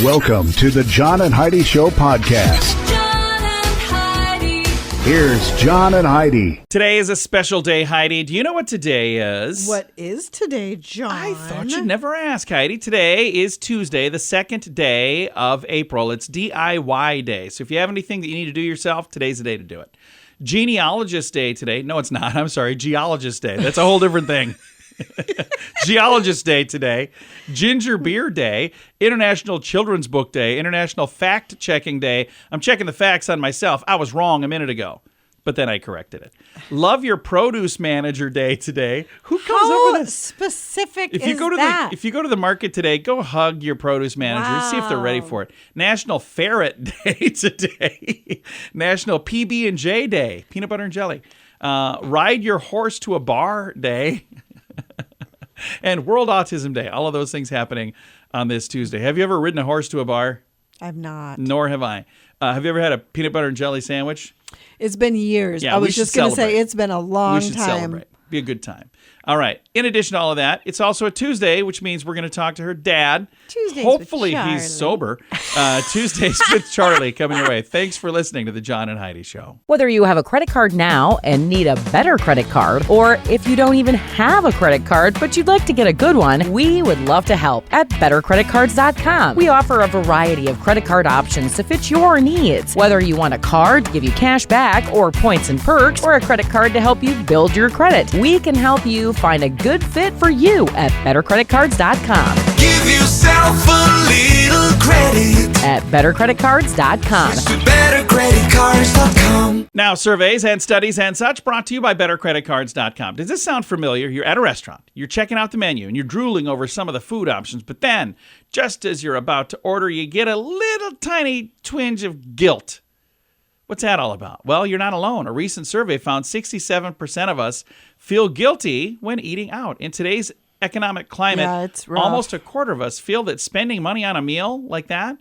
Welcome to the John and Heidi Show podcast. John and Heidi. Here's John and Heidi. Today is a special day, Heidi. Do you know what today is? What is today, John? I thought you'd never ask, Heidi. Today is Tuesday, the second day of April. It's DIY Day. So if you have anything that you need to do yourself, today's the day to do it. Genealogist Day today. No, it's not. I'm sorry. Geologist Day. That's a whole different thing. Geologist Day today, Ginger Beer Day, International Children's Book Day, International Fact Checking Day. I'm checking the facts on myself. I was wrong a minute ago, but then I corrected it. Love Your Produce Manager Day today. Who comes up with How this? specific If you is go to that? if you go to the market today, go hug your produce manager. See if they're ready for it. National Ferret Day today. National PB&J Day, peanut butter and jelly. Ride Your Horse to a Bar Day. And World Autism Day. All of those things happening on this Tuesday. Have you ever ridden a horse to a bar? I've not. Nor have I. Have you ever had a peanut butter and jelly sandwich? It's been years. Yeah, I we was should just going to say celebrate. it's been a long We should time. celebrate. Be a good time. All right. In addition to all of that, it's also a Tuesday, which means we're going to talk to her dad. Tuesdays with Hopefully Charlie. he's sober. Tuesdays with Charlie coming your way. Thanks for listening to the John and Heidi Show. Whether you have a credit card now and need a better credit card, or if you don't even have a credit card but you'd like to get a good one, we would love to help at bettercreditcards.com. We offer a variety of credit card options to fit your needs. Whether you want a card to give you cash back or points and perks, or a credit card to help you build your credit, we can help you find a good fit for you at bettercreditcards.com. Give yourself a little credit At bettercreditcards.com. with bettercreditcards.com. Now, surveys and studies and such brought to you by bettercreditcards.com. Does this sound familiar? You're at a restaurant, you're checking out the menu, and you're drooling over some of the food options, but then, just as you're about to order, you get a little tiny twinge of guilt. What's that all about? Well, you're not alone. A recent survey found 67% of us feel guilty when eating out. In today's economic climate, Yeah, it's rough. almost a quarter of us feel that spending money on a meal like that,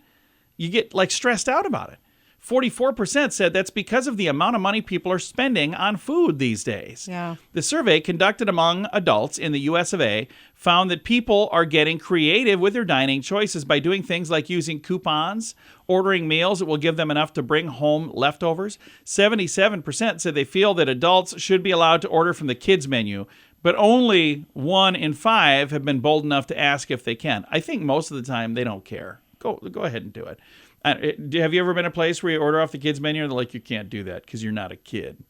you get like stressed out about it. 44% said that's because of the amount of money people are spending on food these days. Yeah. The survey, conducted among adults in the US of A, found that people are getting creative with their dining choices by doing things like using coupons, ordering meals that will give them enough to bring home leftovers. 77% said they feel that adults should be allowed to order from the kids' menu, but only 1 in 5 have been bold enough to ask if they can. I think most of the time they don't care. Go ahead and do it. Have you ever been a place where you order off the kids' menu and they're like, you can't do that because you're not a kid?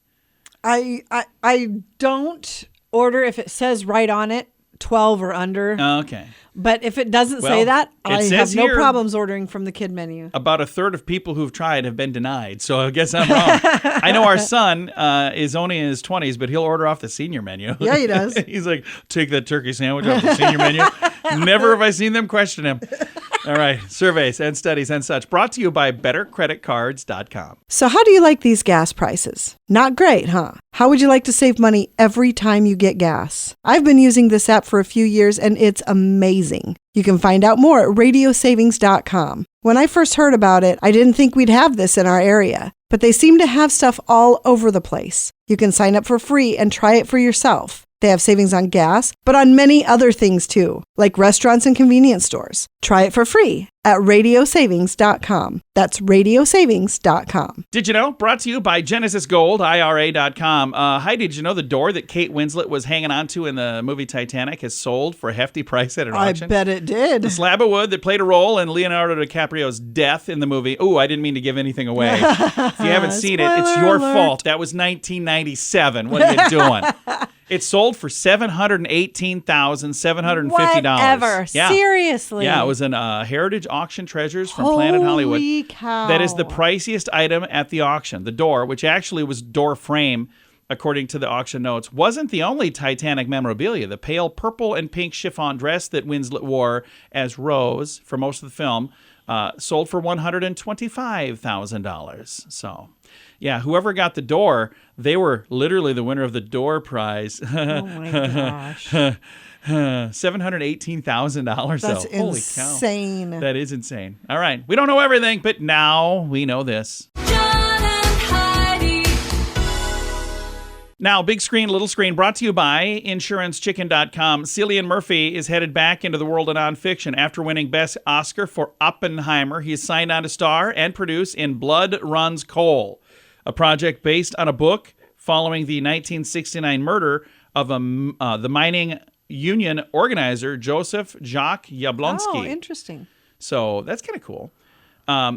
I don't order if it says right on it 12 or under. Okay. But if it doesn't say Well, that, it I says have no here- problems ordering from the kid menu. About a third of people who've tried have been denied, so I guess I'm wrong. I know our son is only in his 20s, but he'll order off the senior menu. Yeah, he does. He's like, take that turkey sandwich off the senior menu. Never have I seen them question him. All right, surveys and studies and such, brought to you by bettercreditcards.com. So how do you like these gas prices? Not great, huh? How would you like to save money every time you get gas? I've been using this app for a few years and it's amazing. You can find out more at radiosavings.com. When I first heard about it, I didn't think we'd have this in our area, but they seem to have stuff all over the place. You can sign up for free and try it for yourself. They have savings on gas, but on many other things too, like restaurants and convenience stores. Try it for free at radiosavings.com. That's radiosavings.com. Did you know? Brought to you by Genesis Gold, IRA.com. Heidi, did you know the door that Kate Winslet was hanging onto in the movie Titanic has sold for a hefty price at an auction? I bet it did. The slab of wood that played a role in Leonardo DiCaprio's death in the movie. Ooh, I didn't mean to give anything away. If you haven't seen it, it's Spoiler your alert. fault. That was 1997. What are you doing? It sold for $718,750. Whatever. Yeah. Seriously. Yeah, it was an Heritage Auction Treasures from Planet Hollywood. Holy cow. That is the priciest item at the auction. The door, which actually was door frame, according to the auction notes, wasn't the only Titanic memorabilia. The pale purple and pink chiffon dress that Winslet wore as Rose for most of the film sold for $125,000. So, yeah, whoever got the door, they were literally the winner of the door prize. Oh my gosh. $718,000. That's Holy insane. cow. That is insane. All right. We don't know everything, but now we know this. John and Heidi. Now, big screen, little screen, brought to you by InsuranceChicken.com. Cillian Murphy is headed back into the world of nonfiction. After winning Best Oscar for Oppenheimer, he is signed on to star and produce in Blood Runs Coal, a project based on a book following the 1969 murder of the mining union organizer Joseph Jacques Jablonski. Oh, interesting. So that's kind of cool.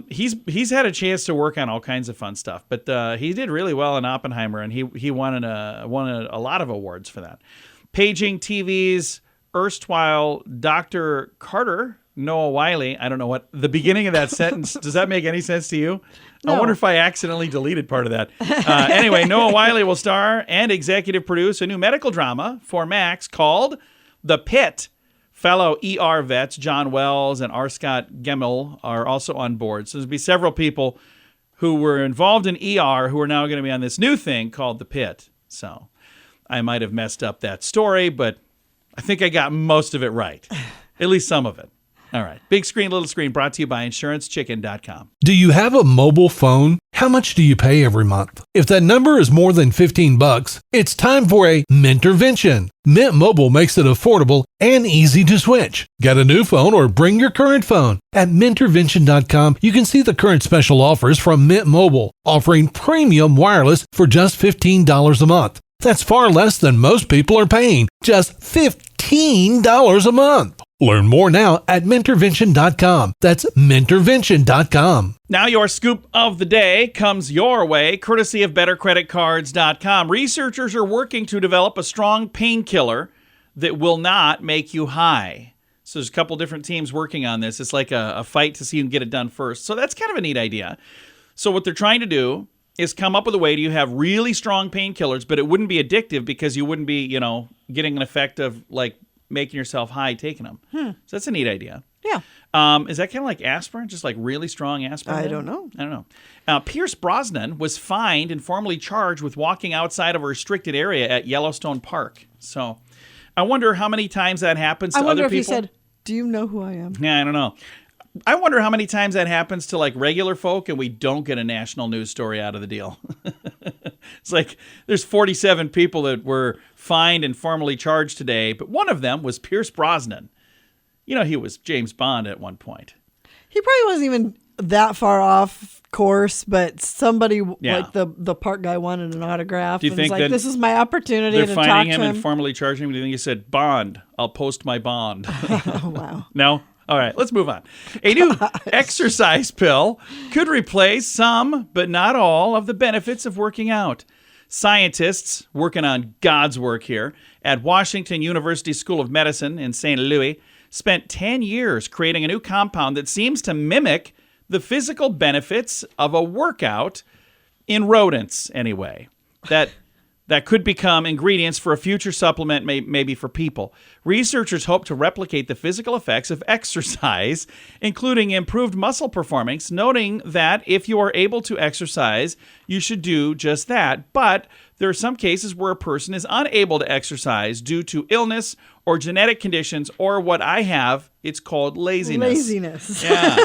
He's had a chance to work on all kinds of fun stuff, but he did really well in Oppenheimer, and he won a lot of awards for that. Paging TV's erstwhile Dr. Carter, Noah Wiley. I don't know what the beginning of that sentence, does that make any sense to you? No. I wonder if I accidentally deleted part of that. Anyway, Noah Wiley will star and executive produce a new medical drama for Max called The Pit. Fellow ER vets John Wells and R. Scott Gemmell are also on board. So there'll be several people who were involved in ER who are now going to be on this new thing called The Pit. So I might have messed up that story, but I think I got most of it right. At least some of it. All right. Big screen, little screen, brought to you by InsuranceChicken.com. Do you have a mobile phone? How much do you pay every month? If that number is more than $15, it's time for a Mintervention. Mint Mobile makes it affordable and easy to switch. Get a new phone or bring your current phone. At Mintervention.com, you can see the current special offers from Mint Mobile, offering premium wireless for just $15 a month. That's far less than most people are paying, just $15 a month. Learn more now at Mintervention.com. That's Mintervention.com. Now your scoop of the day comes your way, courtesy of BetterCreditCards.com. Researchers are working to develop a strong painkiller that will not make you high. So there's a couple different teams working on this. It's like a fight to see who can get it done first. So that's kind of a neat idea. So what they're trying to do is come up with a way to have really strong painkillers, but it wouldn't be addictive because you wouldn't be, getting an effect of like making yourself high taking them. So that's a neat idea. Yeah. Is that kind of like aspirin, just like really strong aspirin? I don't know. Pierce Brosnan was fined and formally charged with walking outside of a restricted area at Yellowstone Park. So I wonder how many times that happens to other people. I wonder if he said, "Do you know who I am?" Yeah, I don't know. I wonder how many times that happens to like regular folk and we don't get a national news story out of the deal. It's like there's 47 people that were fined and formally charged today, but one of them was Pierce Brosnan. He was James Bond at one point. He probably wasn't even that far off course, but somebody like the park guy wanted an autograph. Do you think that this is my opportunity to talk to him? They're finding him and formally charging him? Do you think he said, "Bond, I'll post my bond"? Oh, wow. No? All right, let's move on. A new exercise pill could replace some, but not all, of the benefits of working out. Scientists working on God's work here at Washington University School of Medicine in St. Louis spent 10 years creating a new compound that seems to mimic the physical benefits of a workout in rodents, anyway. That could become ingredients for a future supplement, maybe for people. Researchers hope to replicate the physical effects of exercise, including improved muscle performance, noting that if you are able to exercise, you should do just that. But there are some cases where a person is unable to exercise due to illness or genetic conditions, or what I have, it's called laziness. Laziness. Yeah.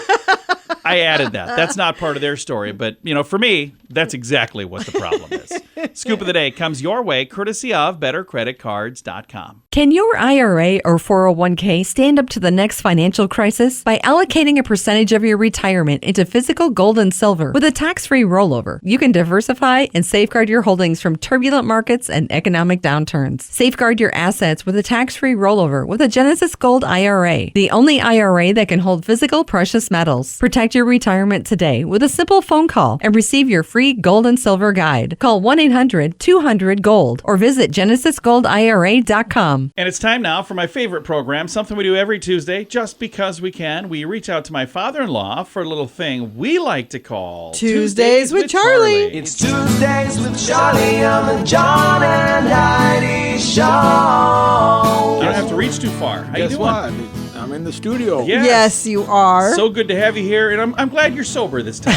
I added that. That's not part of their story, but for me, that's exactly what the problem is. Scoop of the day comes your way, courtesy of BetterCreditCards.com. Can your IRA or 401k stand up to the next financial crisis? By allocating a percentage of your retirement into physical gold and silver with a tax-free rollover, you can diversify and safeguard your holdings from turbulent markets and economic downturns. Safeguard your assets with a tax-free rollover with a Genesis Gold IRA, the only IRA that can hold physical precious metals. Protect your retirement today with a simple phone call and receive your free gold and silver guide. Call 1-800-200-GOLD or visit GenesisGoldIRA.com. And it's time now for my favorite program, something we do every Tuesday just because we can. We reach out to my father-in-law for a little thing we like to call Tuesdays with Charlie. It's Tuesdays with Charlie on the John and Heidi Show. I don't have to reach too far. How you Guess doing? what? I'm in the studio. Yes, you are. So good to have you here, and I'm glad you're sober this time.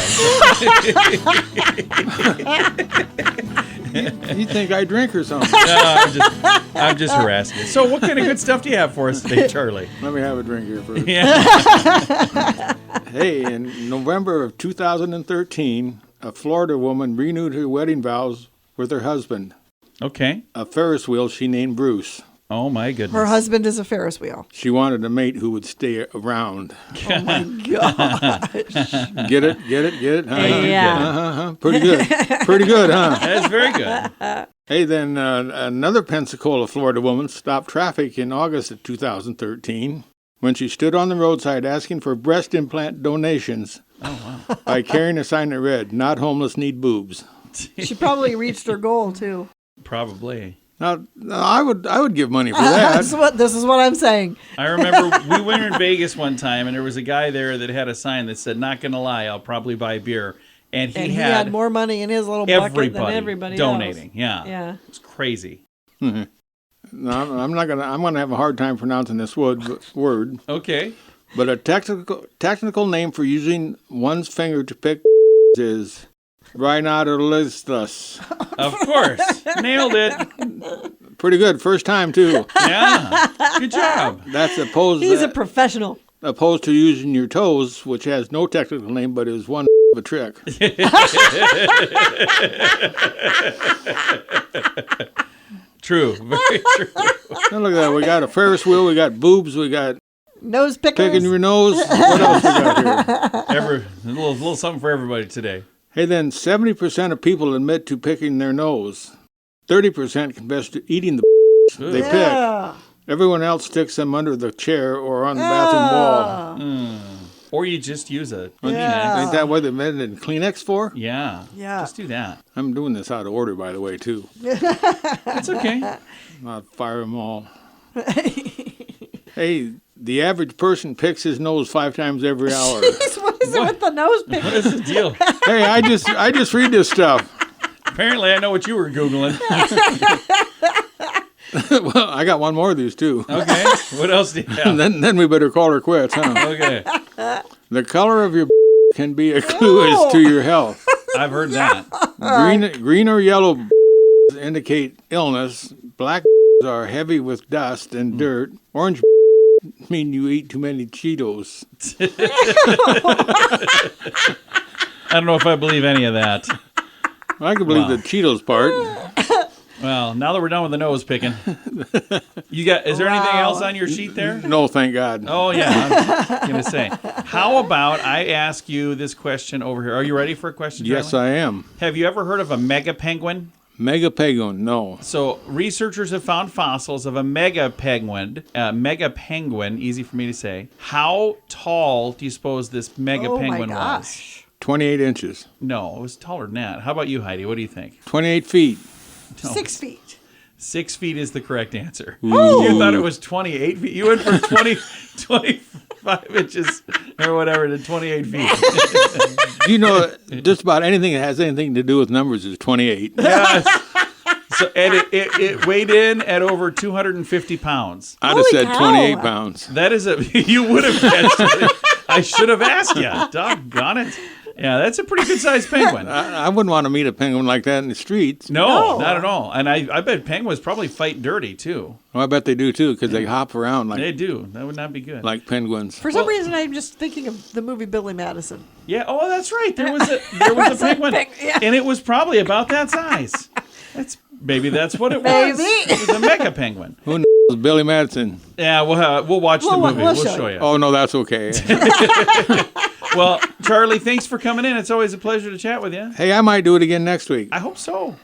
You think I drink or something? No, I'm just harassing you. So what kind of good stuff do you have for us today, Charlie? Let me have a drink here first. Yeah. Hey, in November of 2013, a Florida woman renewed her wedding vows with her husband. Okay. a Ferris wheel she named Bruce. Oh, my goodness. Her husband is a Ferris wheel. She wanted a mate who would stay around. Oh my gosh. Get it? Huh? Yeah. Pretty good. Pretty good, huh? That's very good. Hey, then another Pensacola, Florida woman stopped traffic in August of 2013 when she stood on the roadside asking for breast implant donations by carrying a sign that read, "Not homeless, need boobs." She probably reached her goal too. Probably. Now, I would give money for that. This is what I'm saying. I remember we went in Vegas one time, and there was a guy there that had a sign that said, "Not gonna lie, I'll probably buy beer." And he had more money in his little bucket than everybody everybody donating. else. Yeah. It was crazy. No, I'm gonna have a hard time pronouncing this word. Okay. But a technical name for using one's finger to pick is rhinodolistus. Of course. Nailed it. Pretty good. First time, too. Yeah. Good job. That's opposed He's a professional. to using your toes, which has no technical name, but is one of a trick. True. Very true. Now look at that. We got a Ferris wheel. We got boobs. We got Nose pickers. picking your nose. What else we got here? A little something for everybody today. Hey, then 70% of people admit to picking their nose. 30% confess to eating the they pick. Everyone else sticks them under the chair or on the bathroom wall. Or you just use a Yeah. Ain't that what they invented Kleenex for? Yeah. Yeah. Just do that. I'm doing this out of order, by the way, too. That's okay. Not fire them all. Hey, the average person picks his nose 5 times every hour. What is it with the nose What pickers? is the deal? Hey, I just read this stuff. Apparently, I know what you were Googling. Well, I got one more of these, too. Okay. What else do you have? Then we better call her quits, huh? Okay. The color of your can be a clue as to your health. I've heard that. Green or yellow indicate illness. Black are heavy with dust and dirt. Orange mean you eat too many Cheetos. I don't know if I believe any of that. I can believe Wow. the Cheetos part. Well, now that we're done with the nose picking, is there anything else on your sheet there? No, thank God. Oh, yeah. I was going to say. How about I ask you this question over here? Are you ready for a question, Yes, Charlie? I am. Have you ever heard of a mega penguin? Mega penguin, no. So researchers have found fossils of a mega penguin, easy for me to say. How tall do you suppose this mega Oh my penguin was? gosh. 28 inches. No, it was taller than that. How about you, Heidi? What do you think? 28 feet. No. 6 feet. 6 feet is the correct answer. You thought it was 28 feet. You went from 25 inches or whatever to 28 feet. You know, just about anything that has anything to do with numbers is 28. Yes. So, and it weighed in at over 250 pounds. I'd have Holy said cow. 28 pounds. That is you would have guessed it. I should have asked you. Doggone it. Yeah, that's a pretty good sized penguin. I wouldn't want to meet a penguin like that in the streets. No, not at all. And I bet penguins probably fight dirty too. Well, I bet they do too, because they hop around They like do. That would not be good. penguins. For some reason, I'm just thinking of the movie Billy Madison. Yeah. Oh, that's right. There was a penguin, and it was probably about that size. Maybe that's what it was. Maybe. It was a mega penguin. Who knows? Billy Madison. Yeah, we'll watch the movie. we'll We'll show show you. you. Oh, no, that's okay. Well, Charlie, thanks for coming in. It's always a pleasure to chat with you. Hey, I might do it again next week. I hope so.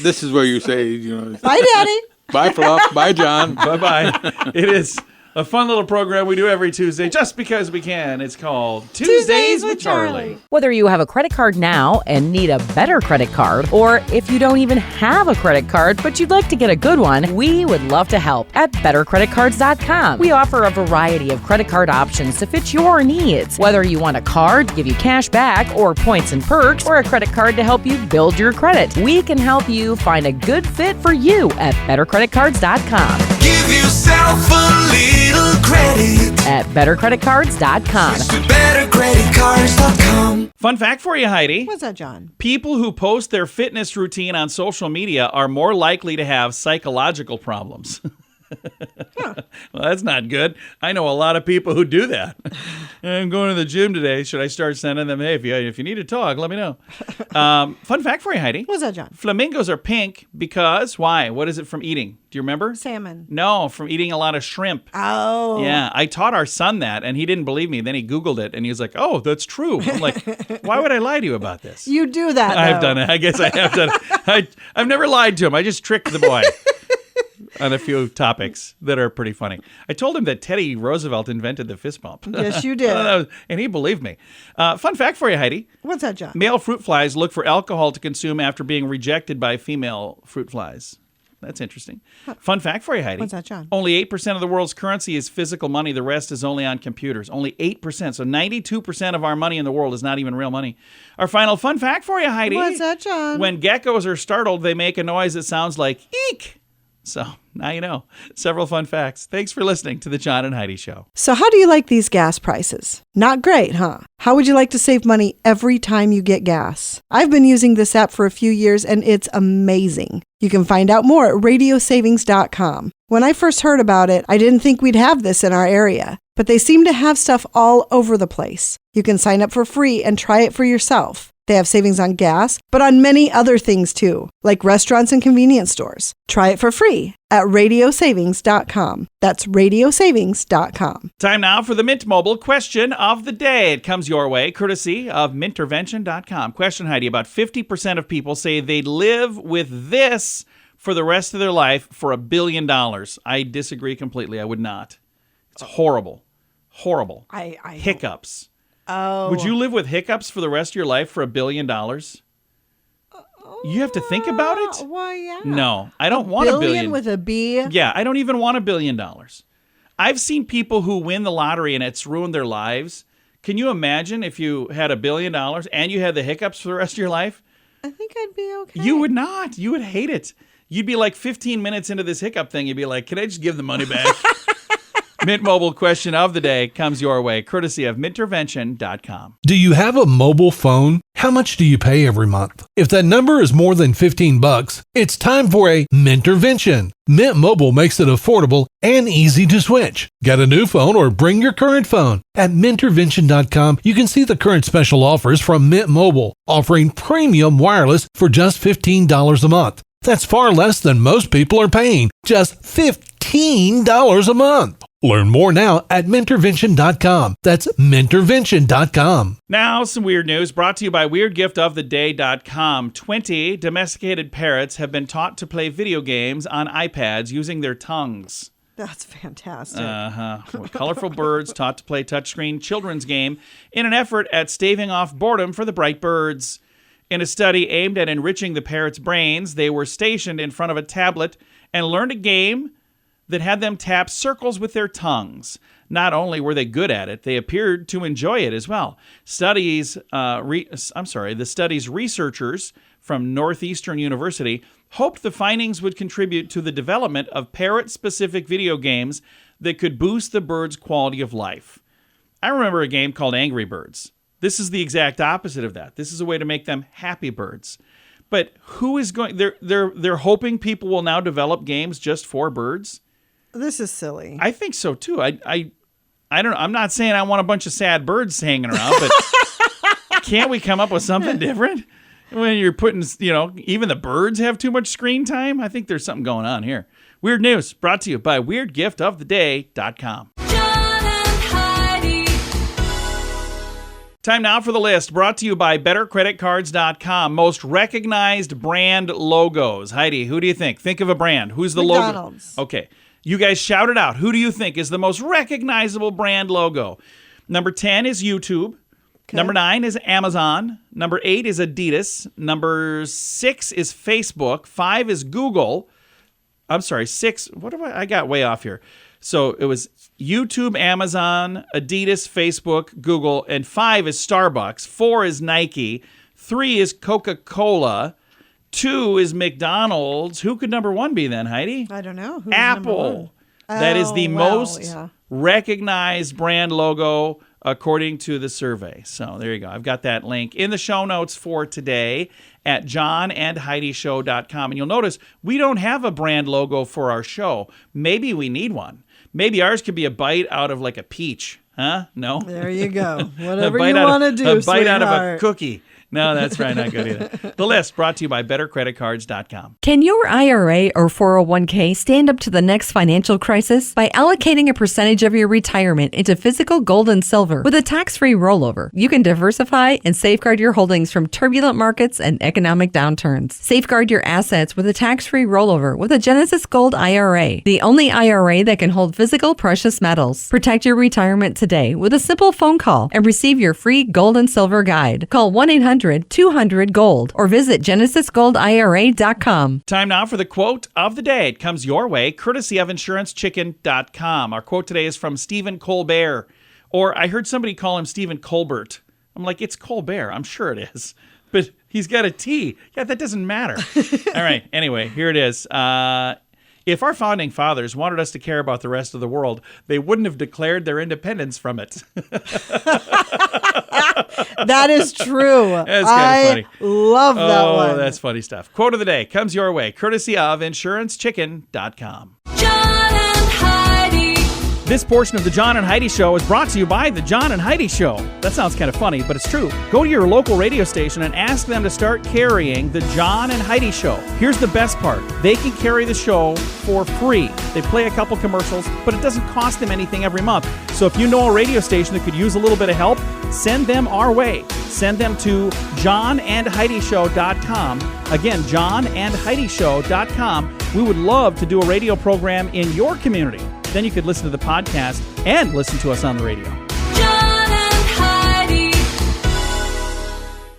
This is where you say, you know, Bye, Daddy. bye, Fluff. Bye, John. Bye-bye. It is a fun little program we do every Tuesday just because we can. It's called Tuesdays with Charlie. Whether you have a credit card now and need a better credit card, or if you don't even have a credit card but you'd like to get a good one, we would love to help at bettercreditcards.com. We offer a variety of credit card options to fit your needs. Whether you want a card to give you cash back or points and perks, or a credit card to help you build your credit, we can help you find a good fit for you at bettercreditcards.com. Give yourself a little credit At bettercreditcards.com. to bettercreditcards.com. Fun fact for you, Heidi. What's that, John? People who post their fitness routine on social media are more likely to have psychological problems. Well, that's not good. I know a lot of people who do that. I'm going to the gym today. Should I start sending them, hey, if you need to talk, let me know. Fun fact for you, Heidi. What's that, John? Flamingos are pink because, why? What is it from eating? Do you remember? Salmon. No, from eating a lot of shrimp. Oh. Yeah, I taught our son that, and he didn't believe me. Then he Googled it, and he was like, oh, that's true. I'm like, why would I lie to you about this? You do that, I've though. done it. I guess I have done it. I've never lied to him. I just tricked the boy on a few topics that are pretty funny. I told him that Teddy Roosevelt invented the fist bump. Yes, you did. And he believed me. Fun fact for you, Heidi. What's that, John? Male fruit flies look for alcohol to consume after being rejected by female fruit flies. That's interesting. Fun fact for you, Heidi. What's that, John? Only 8% of the world's currency is physical money. The rest is only on computers. Only 8%. So 92% of our money in the world is not even real money. Our final fun fact for you, Heidi. What's that, John? When geckos are startled, they make a noise that sounds like eek. So now you know. Several fun facts. Thanks for listening to the John and Heidi Show. So how do you like these gas prices? Not great, huh? How would you like to save money every time you get gas? I've been using this app for a few years and it's amazing. You can find out more at radiosavings.com. When I first heard about it, I didn't think we'd have this in our area, but they seem to have stuff all over the place. You can sign up for free and try it for yourself. They have savings on gas, but on many other things too, like restaurants and convenience stores. Try it for free at radiosavings.com. That's radiosavings.com. Time now for the Mint Mobile question of the day. It comes your way, courtesy of mintervention.com. Question, Heidi. About 50% of people say they'd live with this for the rest of their life for $1 billion. I disagree completely. I would not. It's horrible. Horrible. I Hiccups. Oh. Would you live with hiccups for the rest of your life for $1 billion? You have to think about it? Why, yeah. No, I don't want $1 billion. Billion with a B? Yeah, I don't even want $1 billion. I've seen people who win the lottery and it's ruined their lives. Can you imagine if you had $1 billion and you had the hiccups for the rest of your life? I think I'd be okay. You would not. You would hate it. You'd be like 15 minutes into this hiccup thing. You'd be like, can I just give the money back? Mint Mobile question of the day comes your way, courtesy of mintervention.com. Do you have a mobile phone? How much do you pay every month? If that number is more than $15, it's time for a Mintervention. Mint Mobile makes it affordable and easy to switch. Get a new phone or bring your current phone. At Mintervention.com, you can see the current special offers from Mint Mobile, offering premium wireless for just $15 a month. That's far less than most people are paying, just $15 a month. Learn more now at Mintervention.com. That's Mintervention.com. Now, some weird news brought to you by WeirdGiftOfTheDay.com. 20 domesticated parrots have been taught to play video games on iPads using their tongues. That's fantastic. Colorful birds taught to play touchscreen children's game in an effort at staving off boredom for the bright birds. In a study aimed at enriching the parrots' brains, they were stationed in front of a tablet and learned a game that had them tap circles with their tongues. Not only were they good at it, they appeared to enjoy it as well. The study's researchers from Northeastern University hoped the findings would contribute to the development of parrot-specific video games that could boost the birds' quality of life. I remember a game called Angry Birds. This is the exact opposite of that. This is a way to make them happy birds. But who is going? They're hoping people will now develop games just for birds. This is silly. I think so too. I don't know. I'm not saying I want a bunch of sad birds hanging around, but can't we come up with something different? When you're putting, even the birds have too much screen time. I think there's something going on here. Weird news brought to you by WeirdGiftOfTheDay.com. John and Heidi. Time now for the list brought to you by BetterCreditCards.com. Most recognized brand logos. Heidi, who do you think? Think of a brand. Who's the McDonald's. logo? Okay. You guys shout it out. Who do you think is the most recognizable brand logo? Number 10 is YouTube. Okay. Number 9 is Amazon. Number 8 is Adidas. Number 6 is Facebook. 5 is Google. I'm sorry, 6. I got way off here. So it was YouTube, Amazon, Adidas, Facebook, Google, and 5 is Starbucks. 4 is Nike. 3 is Coca-Cola. 2 is McDonald's. Who could number 1 be then, Heidi? I don't know. Who's Apple. number 1? That is the most recognized brand logo according to the survey. So there you go. I've got that link in the show notes for today at johnandheidishow.com. And you'll notice we don't have a brand logo for our show. Maybe we need one. Maybe ours could be a bite out of like a peach. Huh? No? There you go. Whatever you want to do, a bite out of a sweetheart. cookie. No, that's right. Not good either. The list brought to you by bettercreditcards.com. Can your IRA or 401k stand up to the next financial crisis? By allocating a percentage of your retirement into physical gold and silver with a tax-free rollover, you can diversify and safeguard your holdings from turbulent markets and economic downturns. Safeguard your assets with a tax-free rollover with a Genesis Gold IRA, the only IRA that can hold physical precious metals. Protect your retirement today with a simple phone call and receive your free gold and silver guide. Call 1-800-200-GOLD or visit genesisgoldira.com. Time now for the quote of the day. It comes your way, courtesy of InsuranceChicken.com. Our quote today is from Stephen Colbert, or I heard somebody call him Stephen Colbert. I'm like, it's Colbert. I'm sure it is. But he's got a T. Yeah, that doesn't matter. All right. Anyway, here it is. If our founding fathers wanted us to care about the rest of the world, they wouldn't have declared their independence from it. That is true. That's kind of funny. Love that one. Oh, that's funny stuff. Quote of the day comes your way, courtesy of InsuranceChicken.com. John and Heidi. This portion of the John and Heidi Show is brought to you by the John and Heidi Show. That sounds kind of funny, but it's true. Go to your local radio station and ask them to start carrying the John and Heidi Show. Here's the best part. They can carry the show for free. They play a couple commercials, but it doesn't cost them anything every month. So if you know a radio station that could use a little bit of help, send them our way. Send them to johnandheidishow.com. Again, johnandheidishow.com. We would love to do a radio program in your community. Then you could listen to the podcast and listen to us on the radio. John and Heidi.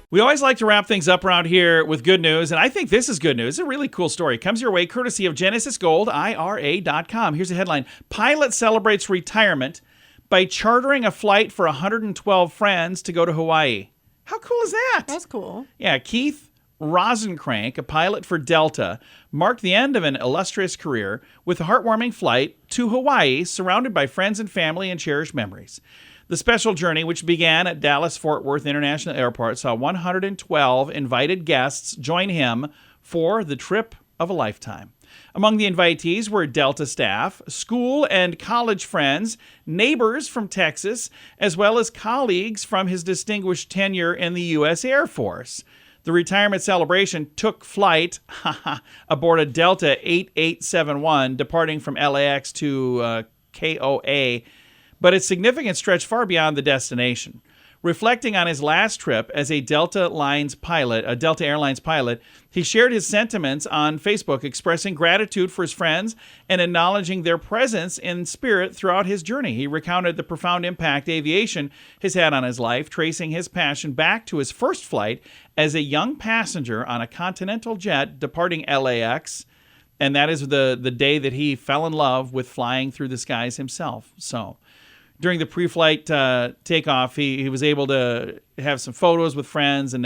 We always like to wrap things up around here with good news, and I think this is good news. It's a really cool story. It comes your way courtesy of GenesisGoldIRA.com. Here's a headline. Pilot celebrates retirement by chartering a flight for 112 friends to go to Hawaii. How cool is that? That's cool. Yeah, Keith Rosencrank, a pilot for Delta, marked the end of an illustrious career with a heartwarming flight to Hawaii, surrounded by friends and family and cherished memories. The special journey, which began at Dallas-Fort Worth International Airport, saw 112 invited guests join him for the trip of a lifetime. Among the invitees were Delta staff, school and college friends, neighbors from Texas, as well as colleagues from his distinguished tenure in the U.S. Air Force. The retirement celebration took flight aboard a Delta 8871, departing from LAX to KOA, but its significance stretched far beyond the destination. Reflecting on his last trip as a Delta Airlines pilot, he shared his sentiments on Facebook, expressing gratitude for his friends and acknowledging their presence in spirit throughout his journey. He recounted the profound impact aviation has had on his life, tracing his passion back to his first flight as a young passenger on a Continental jet departing LAX, and that is the day that he fell in love with flying through the skies himself. So during the pre-flight takeoff, he was able to have some photos with friends, and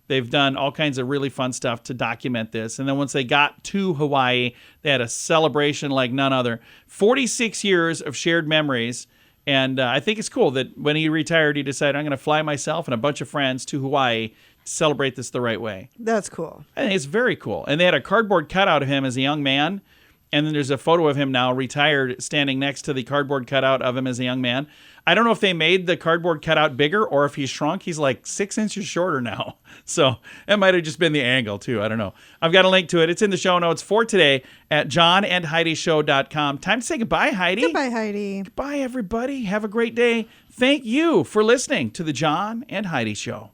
they've done all kinds of really fun stuff to document this. And then once they got to Hawaii, they had a celebration like none other. 46 years of shared memories, and I think it's cool that when he retired, he decided, I'm going to fly myself and a bunch of friends to Hawaii to celebrate this the right way. That's cool. I think it's very cool. And they had a cardboard cutout of him as a young man. And then there's a photo of him now retired standing next to the cardboard cutout of him as a young man. I don't know if they made the cardboard cutout bigger or if he's shrunk. He's like 6 inches shorter now. So it might have just been the angle too. I don't know. I've got a link to it. It's in the show notes for today at johnandheidishow.com. Time to say goodbye, Heidi. Goodbye, Heidi. Goodbye, everybody. Have a great day. Thank you for listening to the John and Heidi Show.